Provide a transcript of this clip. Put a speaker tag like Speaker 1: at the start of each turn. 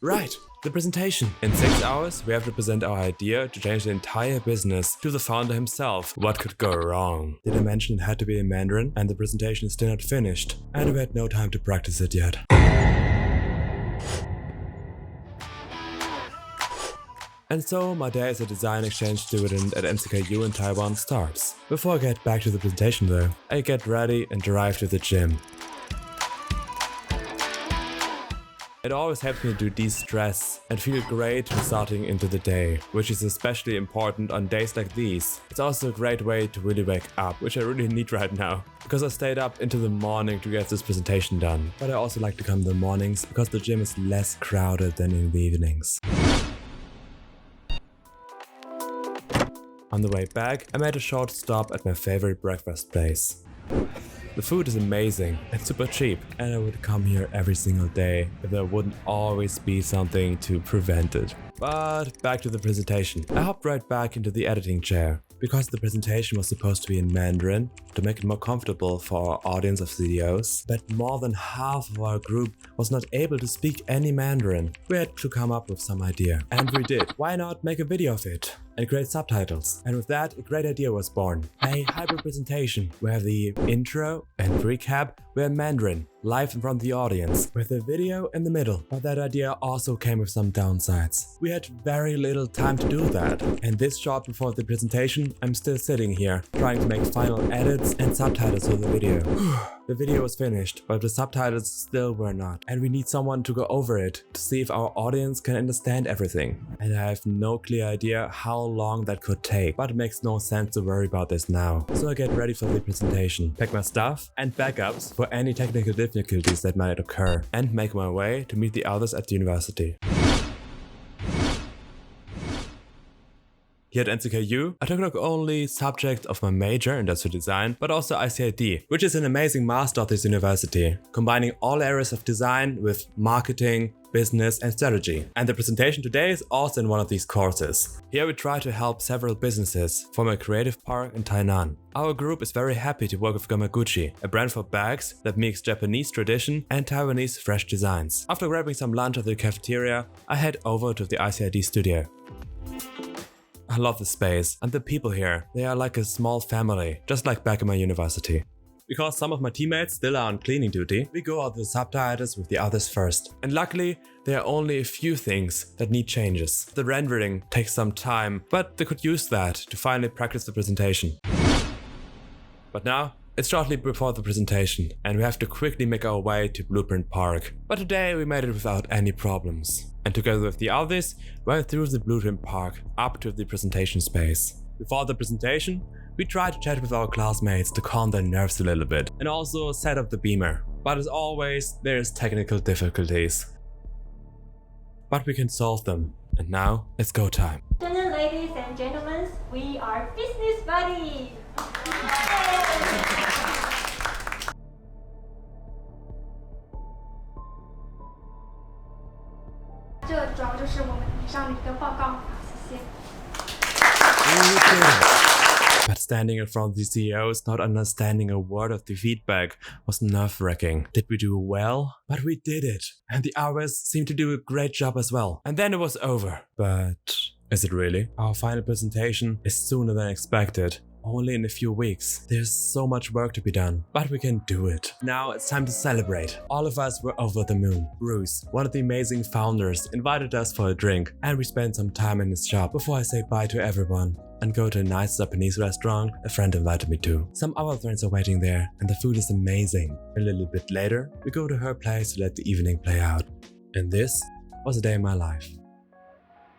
Speaker 1: Right, the presentation. In 6 hours, we have to present our idea to change the entire business to the founder himself. What could go wrong? Did I mention it had to be in Mandarin and the presentation is still not finished? And we had no time to practice it yet. And so my day as a design exchange student at NCKU in Taiwan starts. Before I get back to the presentation though, I get ready and drive to the gym. It always helps me to de-stress and feel great starting into the day, which is especially important on days like these. It's also a great way to really wake up, which I really need right now, because I stayed up into the morning to get this presentation done. But I also like to come in the mornings because the gym is less crowded than in the evenings. On the way back, I made a short stop at my favorite breakfast place. The food is amazing and super cheap, and I would come here every single day if there wouldn't always be something to prevent it. But back to the presentation. I hopped right back into the editing chair, because the presentation was supposed to be in Mandarin to make it more comfortable for our audience of CEOs, but more than half of our group was not able to speak any Mandarin. We had to come up with some idea, and we did. Why not make a video of it and create subtitles? And with that, a great idea was born. A hybrid presentation where the intro and recap were in Mandarin, live in front of the audience, with a video in the middle. But that idea also came with some downsides. We had very little time to do that. And this short before the presentation, I'm still sitting here, trying to make final edits and subtitles for the video. The video was finished, but the subtitles still were not. And we need someone to go over it to see if our audience can understand everything. And I have no clear idea how long that could take, but it makes no sense to worry about this now. So I get ready for the presentation, pack my stuff and backups for any technical difficulties that might occur, and make my way to meet the others at the university. Here at NCKU, I took not only subject of my major, industrial design, but also ICID, which is an amazing master of this university, combining all areas of design with marketing, business and strategy. And the presentation today is also in one of these courses. Here we try to help several businesses form a creative park in Tainan. Our group is very happy to work with Gamakuchi, a brand for bags that mix Japanese tradition and Taiwanese fresh designs. After grabbing some lunch at the cafeteria, I head over to the ICID studio. I love the space and the people here. They are like a small family, just like back in my university. Because some of my teammates still are on cleaning duty, we go out the subtitles with the others first. And luckily, there are only a few things that need changes. The rendering takes some time, but they could use that to finally practice the presentation. But now, it's shortly before the presentation, and we have to quickly make our way to Blueprint Park. But today we made it without any problems. And together with the others, went through the Blueprint Park up to the presentation space. Before the presentation, we tried to chat with our classmates to calm their nerves a little bit, and also set up the beamer. But as always, there's technical difficulties. But we can solve them, and now it's go time.
Speaker 2: Ladies and gentlemen, we are business buddies!
Speaker 3: 这主要就是我们以上的一个报告，谢谢。
Speaker 1: But standing in front of the CEOs, not understanding a word of the feedback, was nerve-wracking. Did we do well? But we did it. And the others seemed to do a great job as well. And then it was over. But is it really? Our final presentation is sooner than expected. Only in a few weeks. There's so much work to be done, but we can do it. Now it's time to celebrate. All of us were over the moon. Bruce, one of the amazing founders, invited us for a drink, and we spent some time in his shop before I say bye to everyone and go to a nice Japanese restaurant a friend invited me to. Some other friends are waiting there, and the food is amazing. A little bit later, we go to her place to let the evening play out. And this was a day in my life.